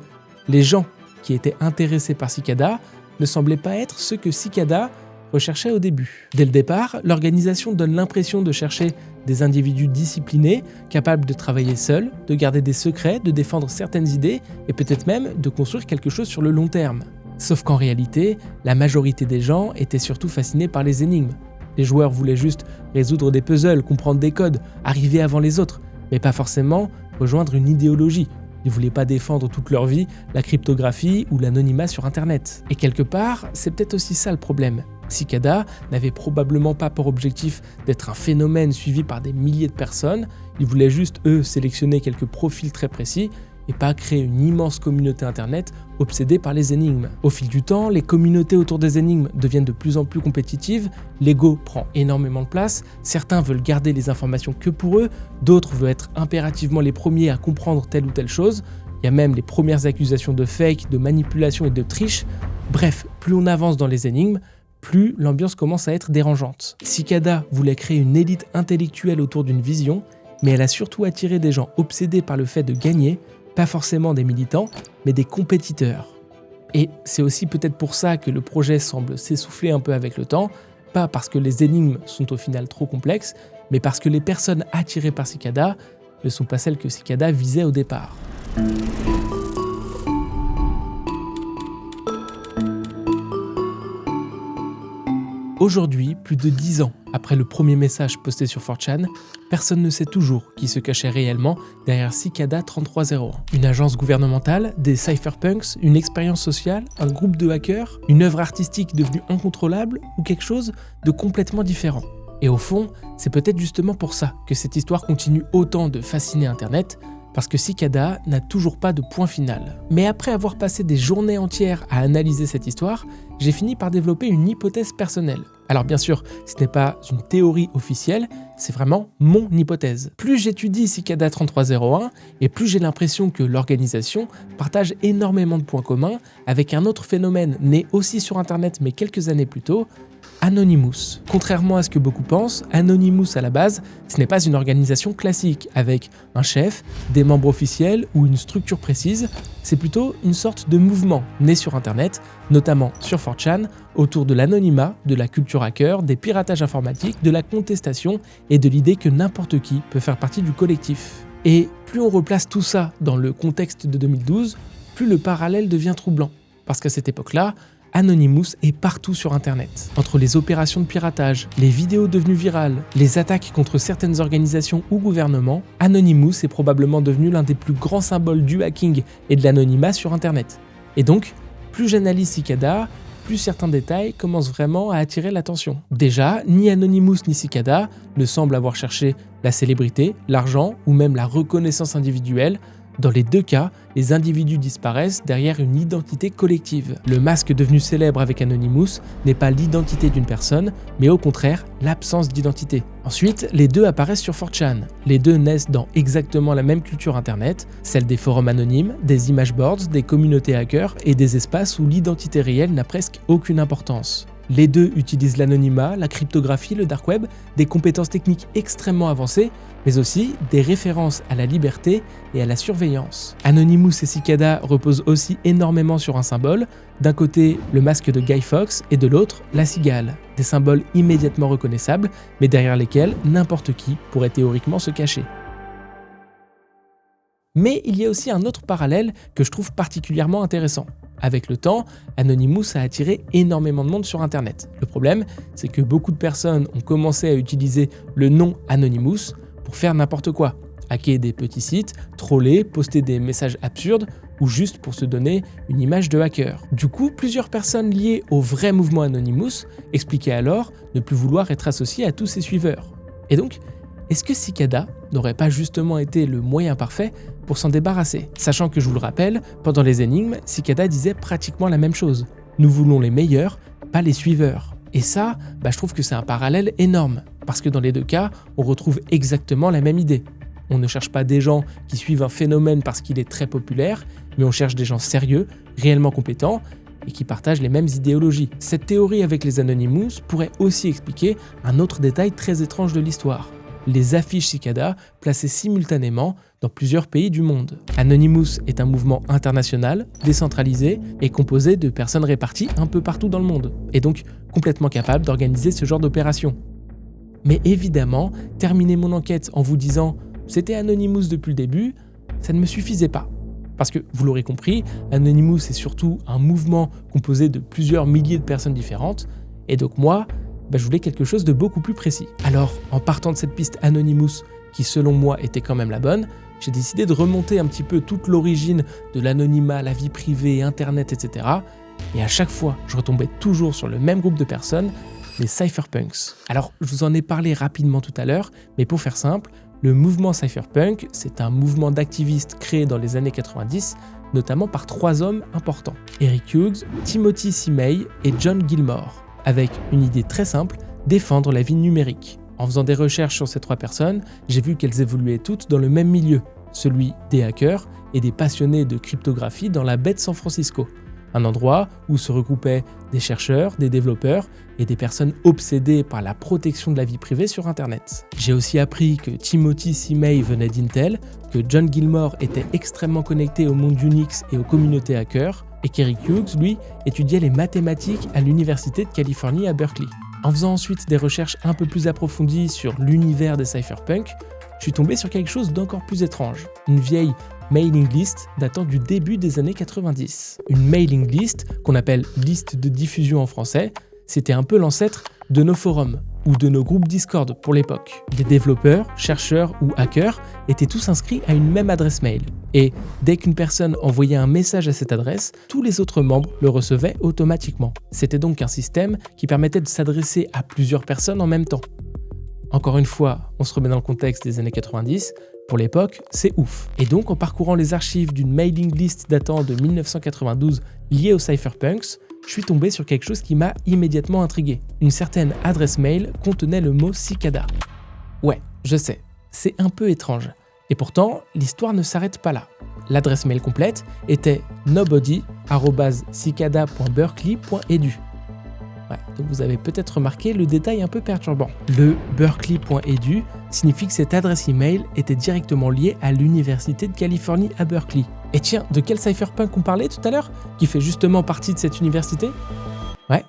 les gens qui étaient intéressés par Cicada ne semblaient pas être ceux que Cicada recherchait au début. Dès le départ, l'organisation donne l'impression de chercher des individus disciplinés, capables de travailler seuls, de garder des secrets, de défendre certaines idées et peut-être même de construire quelque chose sur le long terme. Sauf qu'en réalité, la majorité des gens étaient surtout fascinés par les énigmes. Les joueurs voulaient juste résoudre des puzzles, comprendre des codes, arriver avant les autres, mais pas forcément rejoindre une idéologie. Ils ne voulaient pas défendre toute leur vie la cryptographie ou l'anonymat sur Internet. Et quelque part, c'est peut-être aussi ça le problème. Cicada n'avait probablement pas pour objectif d'être un phénomène suivi par des milliers de personnes. Ils voulaient juste, sélectionner quelques profils très précis et pas créer une immense communauté Internet obsédée par les énigmes. Au fil du temps, les communautés autour des énigmes deviennent de plus en plus compétitives, l'ego prend énormément de place, certains veulent garder les informations que pour eux, d'autres veulent être impérativement les premiers à comprendre telle ou telle chose, il y a même les premières accusations de fake, de manipulation et de triche. Bref, plus on avance dans les énigmes, plus l'ambiance commence à être dérangeante. Cicada voulait créer une élite intellectuelle autour d'une vision, mais elle a surtout attiré des gens obsédés par le fait de gagner, pas forcément des militants, mais des compétiteurs. Et c'est aussi peut-être pour ça que le projet semble s'essouffler un peu avec le temps, pas parce que les énigmes sont au final trop complexes, mais parce que les personnes attirées par Cicada ne sont pas celles que Cicada visait au départ. Aujourd'hui, plus de 10 ans après le premier message posté sur 4chan, personne ne sait toujours qui se cachait réellement derrière Cicada 3301. Une agence gouvernementale, des cypherpunks, une expérience sociale, un groupe de hackers, une œuvre artistique devenue incontrôlable ou quelque chose de complètement différent. Et au fond, c'est peut-être justement pour ça que cette histoire continue autant de fasciner Internet, parce que Cicada n'a toujours pas de point final. Mais après avoir passé des journées entières à analyser cette histoire, j'ai fini par développer une hypothèse personnelle. Alors bien sûr, ce n'est pas une théorie officielle, c'est vraiment mon hypothèse. Plus j'étudie Cicada 3301, et plus j'ai l'impression que l'organisation partage énormément de points communs avec un autre phénomène né aussi sur internet mais quelques années plus tôt, Anonymous. Contrairement à ce que beaucoup pensent, Anonymous à la base, ce n'est pas une organisation classique avec un chef, des membres officiels ou une structure précise, c'est plutôt une sorte de mouvement né sur internet, notamment sur 4chan, autour de l'anonymat, de la culture hacker, des piratages informatiques, de la contestation et de l'idée que n'importe qui peut faire partie du collectif. Et plus on replace tout ça dans le contexte de 2012, plus le parallèle devient troublant. Parce qu'à cette époque-là, Anonymous est partout sur internet. Entre les opérations de piratage, les vidéos devenues virales, les attaques contre certaines organisations ou gouvernements, Anonymous est probablement devenu l'un des plus grands symboles du hacking et de l'anonymat sur internet. Et donc, plus j'analyse Cicada, plus certains détails commencent vraiment à attirer l'attention. Déjà, ni Anonymous ni Cicada ne semblent avoir cherché la célébrité, l'argent ou même la reconnaissance individuelle. Dans les deux cas, les individus disparaissent derrière une identité collective. Le masque devenu célèbre avec Anonymous n'est pas l'identité d'une personne, mais au contraire l'absence d'identité. Ensuite, les deux apparaissent sur 4chan. Les deux naissent dans exactement la même culture internet, celle des forums anonymes, des image boards, des communautés hackers et des espaces où l'identité réelle n'a presque aucune importance. Les deux utilisent l'anonymat, la cryptographie, le dark web, des compétences techniques extrêmement avancées, mais aussi des références à la liberté et à la surveillance. Anonymous et Cicada reposent aussi énormément sur un symbole, d'un côté le masque de Guy Fawkes et de l'autre la cigale, des symboles immédiatement reconnaissables, mais derrière lesquels n'importe qui pourrait théoriquement se cacher. Mais il y a aussi un autre parallèle que je trouve particulièrement intéressant. Avec le temps, Anonymous a attiré énormément de monde sur internet. Le problème, c'est que beaucoup de personnes ont commencé à utiliser le nom Anonymous pour faire n'importe quoi. Hacker des petits sites, troller, poster des messages absurdes ou juste pour se donner une image de hacker. Du coup, plusieurs personnes liées au vrai mouvement Anonymous expliquaient alors ne plus vouloir être associées à tous ses suiveurs. Et donc, est-ce que Cicada n'aurait pas justement été le moyen parfait pour s'en débarrasser? Sachant que, je vous le rappelle, pendant les énigmes, Cicada disait pratiquement la même chose. Nous voulons les meilleurs, pas les suiveurs. Et ça, je trouve que c'est un parallèle énorme, parce que dans les deux cas, on retrouve exactement la même idée. On ne cherche pas des gens qui suivent un phénomène parce qu'il est très populaire, mais on cherche des gens sérieux, réellement compétents, et qui partagent les mêmes idéologies. Cette théorie avec les Anonymous pourrait aussi expliquer un autre détail très étrange de l'histoire. Les affiches Cicada placées simultanément dans plusieurs pays du monde. Anonymous est un mouvement international, décentralisé et composé de personnes réparties un peu partout dans le monde, et donc complètement capable d'organiser ce genre d'opération. Mais évidemment, terminer mon enquête en vous disant « c'était Anonymous depuis le début », ça ne me suffisait pas. Parce que, vous l'aurez compris, Anonymous est surtout un mouvement composé de plusieurs milliers de personnes différentes, et donc moi, je voulais quelque chose de beaucoup plus précis. Alors, en partant de cette piste Anonymous, qui selon moi était quand même la bonne, j'ai décidé de remonter un petit peu toute l'origine de l'anonymat, la vie privée, Internet, etc. Et à chaque fois, je retombais toujours sur le même groupe de personnes, les cypherpunks. Alors, je vous en ai parlé rapidement tout à l'heure, mais pour faire simple, le mouvement cypherpunk, c'est un mouvement d'activistes créé dans les années 90, notamment par 3 hommes importants, Eric Hughes, Timothy C. May et John Gilmore, avec une idée très simple, défendre la vie numérique. En faisant des recherches sur ces 3 personnes, j'ai vu qu'elles évoluaient toutes dans le même milieu, celui des hackers et des passionnés de cryptographie dans la baie de San Francisco, un endroit où se regroupaient des chercheurs, des développeurs et des personnes obsédées par la protection de la vie privée sur Internet. J'ai aussi appris que Timothy C. May venait d'Intel, que John Gilmore était extrêmement connecté au monde Unix et aux communautés hackers, et qu'Eric Hughes, lui, étudiait les mathématiques à l'université de Californie à Berkeley. En faisant ensuite des recherches un peu plus approfondies sur l'univers des cypherpunks, je suis tombé sur quelque chose d'encore plus étrange, une vieille mailing list datant du début des années 90. Une mailing list, qu'on appelle liste de diffusion en français, c'était un peu l'ancêtre de nos forums, ou de nos groupes Discord pour l'époque. Des développeurs, chercheurs ou hackers étaient tous inscrits à une même adresse mail. Et dès qu'une personne envoyait un message à cette adresse, tous les autres membres le recevaient automatiquement. C'était donc un système qui permettait de s'adresser à plusieurs personnes en même temps. Encore une fois, on se remet dans le contexte des années 90, Pour l'époque, c'est ouf. Et donc, en parcourant les archives d'une mailing list datant de 1992 liée aux cypherpunks, je suis tombé sur quelque chose qui m'a immédiatement intrigué. Une certaine adresse mail contenait le mot cicada. Ouais, je sais, c'est un peu étrange. Et pourtant, l'histoire ne s'arrête pas là. L'adresse mail complète était nobody@cicada.berkeley.edu. Ouais, donc vous avez peut-être remarqué le détail un peu perturbant. Le berkeley.edu signifie que cette adresse email était directement liée à l'Université de Californie à Berkeley. Et tiens, de quel cypherpunk on parlait tout à l'heure, qui fait justement partie de cette université ? Ouais,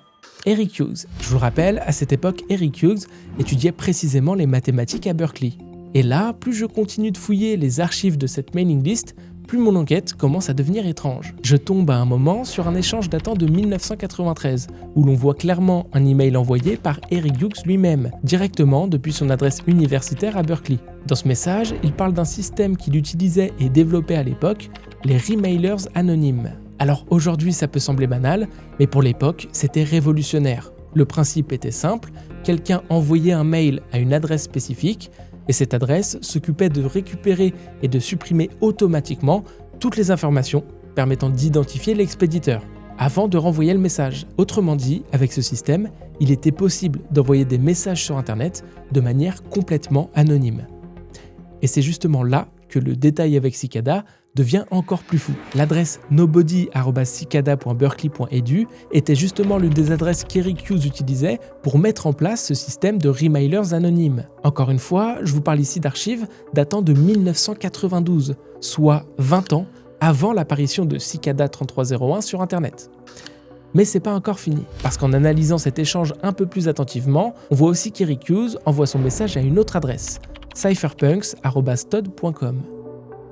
Eric Hughes. Je vous le rappelle, à cette époque, Eric Hughes étudiait précisément les mathématiques à Berkeley. Et là, plus je continue de fouiller les archives de cette mailing list, plus mon enquête commence à devenir étrange. Je tombe à un moment sur un échange datant de 1993, où l'on voit clairement un email envoyé par Eric Hughes lui-même, directement depuis son adresse universitaire à Berkeley. Dans ce message, il parle d'un système qu'il utilisait et développait à l'époque, les remailers anonymes. Alors aujourd'hui ça peut sembler banal, mais pour l'époque c'était révolutionnaire. Le principe était simple, quelqu'un envoyait un mail à une adresse spécifique, et cette adresse s'occupait de récupérer et de supprimer automatiquement toutes les informations permettant d'identifier l'expéditeur, avant de renvoyer le message. Autrement dit, avec ce système, il était possible d'envoyer des messages sur Internet de manière complètement anonyme. Et c'est justement là que le détail avec Cicada devient encore plus fou. L'adresse nobody@cicada.berkeley.edu était justement l'une des adresses qu'Eric Hughes utilisait pour mettre en place ce système de remailers anonymes. Encore une fois, je vous parle ici d'archives datant de 1992, soit 20 ans avant l'apparition de Cicada 3301 sur Internet. Mais c'est pas encore fini, parce qu'en analysant cet échange un peu plus attentivement, on voit aussi qu'Eric Hughes envoie son message à une autre adresse, cypherpunks@todd.com.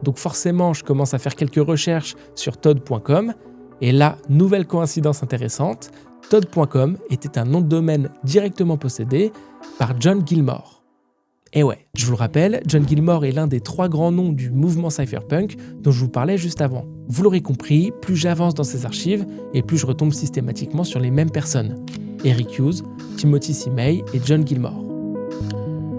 Donc forcément, je commence à faire quelques recherches sur todd.com, et là, nouvelle coïncidence intéressante, todd.com était un nom de domaine directement possédé par John Gilmore. Et ouais, je vous le rappelle, John Gilmore est l'un des 3 grands noms du mouvement cypherpunk dont je vous parlais juste avant. Vous l'aurez compris, plus j'avance dans ces archives, et plus je retombe systématiquement sur les mêmes personnes. Eric Hughes, Timothy C. May et John Gilmore.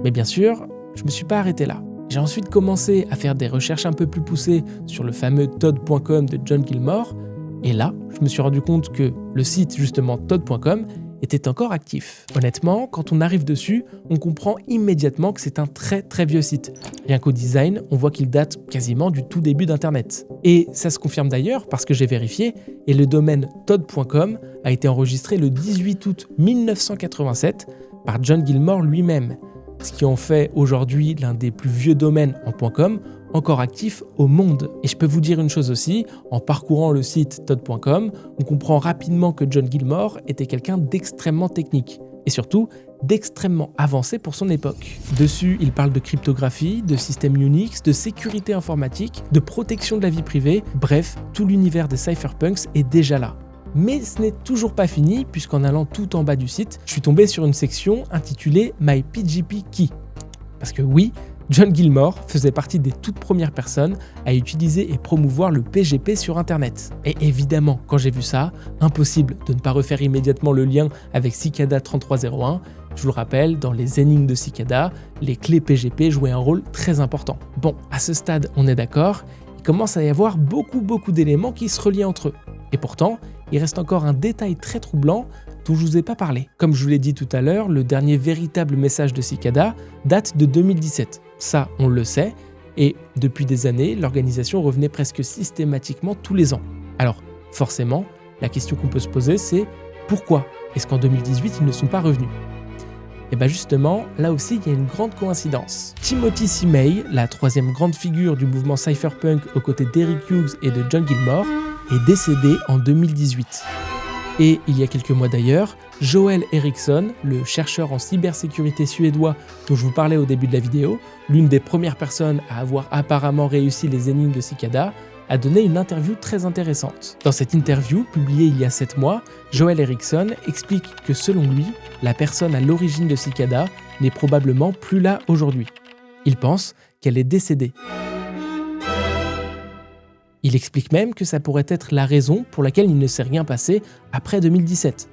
Mais bien sûr, je ne me suis pas arrêté là. J'ai ensuite commencé à faire des recherches un peu plus poussées sur le fameux todd.com de John Gilmore, et là, je me suis rendu compte que le site justement todd.com était encore actif. Honnêtement, quand on arrive dessus, on comprend immédiatement que c'est un très très vieux site. Rien qu'au design, on voit qu'il date quasiment du tout début d'Internet. Et ça se confirme d'ailleurs parce que j'ai vérifié, et le domaine todd.com a été enregistré le 18 août 1987 par John Gilmore lui-même, ce qui en fait aujourd'hui l'un des plus vieux domaines en .com encore actif au monde. Et je peux vous dire une chose aussi, en parcourant le site todd.com, on comprend rapidement que John Gilmore était quelqu'un d'extrêmement technique, et surtout d'extrêmement avancé pour son époque. Dessus, il parle de cryptographie, de système Unix, de sécurité informatique, de protection de la vie privée, bref, tout l'univers des cypherpunks est déjà là. Mais ce n'est toujours pas fini, puisqu'en allant tout en bas du site, je suis tombé sur une section intitulée My PGP Key. Parce que oui, John Gilmore faisait partie des toutes premières personnes à utiliser et promouvoir le PGP sur Internet. Et évidemment, quand j'ai vu ça, impossible de ne pas refaire immédiatement le lien avec Cicada 3301. Je vous le rappelle, dans les énigmes de Cicada, les clés PGP jouaient un rôle très important. Bon, à ce stade, on est d'accord, il commence à y avoir beaucoup d'éléments qui se relient entre eux. Et pourtant, il reste encore un détail très troublant dont je ne vous ai pas parlé. Comme je vous l'ai dit tout à l'heure, le dernier véritable message de Cicada date de 2017. Ça, on le sait, et depuis des années, l'organisation revenait presque systématiquement tous les ans. Alors, forcément, la question qu'on peut se poser, c'est pourquoi est-ce qu'en 2018, ils ne sont pas revenus ? Et bien justement, là aussi, il y a une grande coïncidence. Timothy C. May, la 3e grande figure du mouvement cypherpunk aux côtés d'Eric Hughes et de John Gilmore, est décédé en 2018. Et il y a quelques mois d'ailleurs, Joel Eriksson, le chercheur en cybersécurité suédois dont je vous parlais au début de la vidéo, l'une des premières personnes à avoir apparemment réussi les énigmes de Cicada, a donné une interview très intéressante. Dans cette interview, publiée il y a 7 mois, Joel Eriksson explique que selon lui, la personne à l'origine de Cicada n'est probablement plus là aujourd'hui. Il pense qu'elle est décédée. Il explique même que ça pourrait être la raison pour laquelle il ne s'est rien passé après 2017.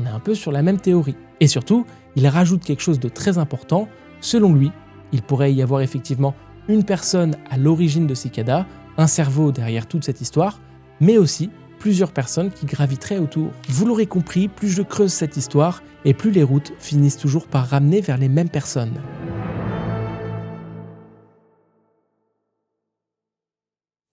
On est un peu sur la même théorie. Et surtout, il rajoute quelque chose de très important. Selon lui, il pourrait y avoir effectivement une personne à l'origine de Cicada, un cerveau derrière toute cette histoire, mais aussi plusieurs personnes qui graviteraient autour. Vous l'aurez compris, plus je creuse cette histoire, et plus les routes finissent toujours par ramener vers les mêmes personnes.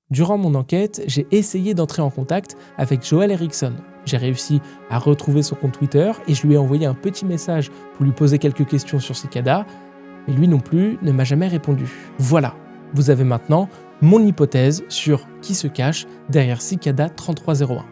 Durant mon enquête, j'ai essayé d'entrer en contact avec Joel Eriksson. J'ai réussi à retrouver son compte Twitter et je lui ai envoyé un petit message pour lui poser quelques questions sur Cicada, mais lui non plus ne m'a jamais répondu. Voilà, vous avez maintenant mon hypothèse sur qui se cache derrière Cicada 3301.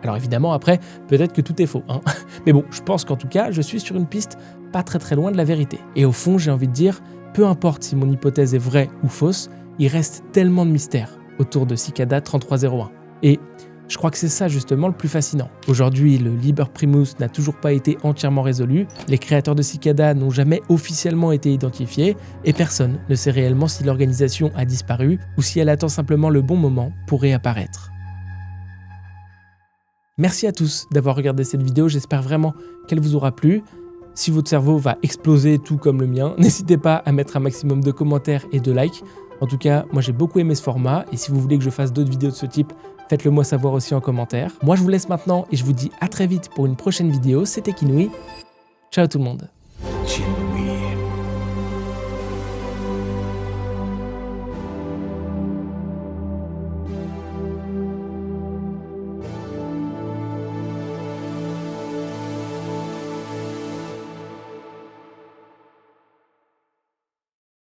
Alors évidemment, après, peut-être que tout est faux, hein. Mais bon, je pense qu'en tout cas, je suis sur une piste pas très loin de la vérité. Et au fond, j'ai envie de dire, peu importe si mon hypothèse est vraie ou fausse, il reste tellement de mystères autour de Cicada 3301. Et je crois que c'est ça justement le plus fascinant. Aujourd'hui, le Liber Primus n'a toujours pas été entièrement résolu, les créateurs de Cicada n'ont jamais officiellement été identifiés, et personne ne sait réellement si l'organisation a disparu ou si elle attend simplement le bon moment pour réapparaître. Merci à tous d'avoir regardé cette vidéo, j'espère vraiment qu'elle vous aura plu. Si votre cerveau va exploser tout comme le mien, n'hésitez pas à mettre un maximum de commentaires et de likes. En tout cas, moi j'ai beaucoup aimé ce format, et si vous voulez que je fasse d'autres vidéos de ce type, faites-le moi savoir aussi en commentaire. Moi je vous laisse maintenant et je vous dis à très vite pour une prochaine vidéo. C'était Kinui. Ciao tout le monde.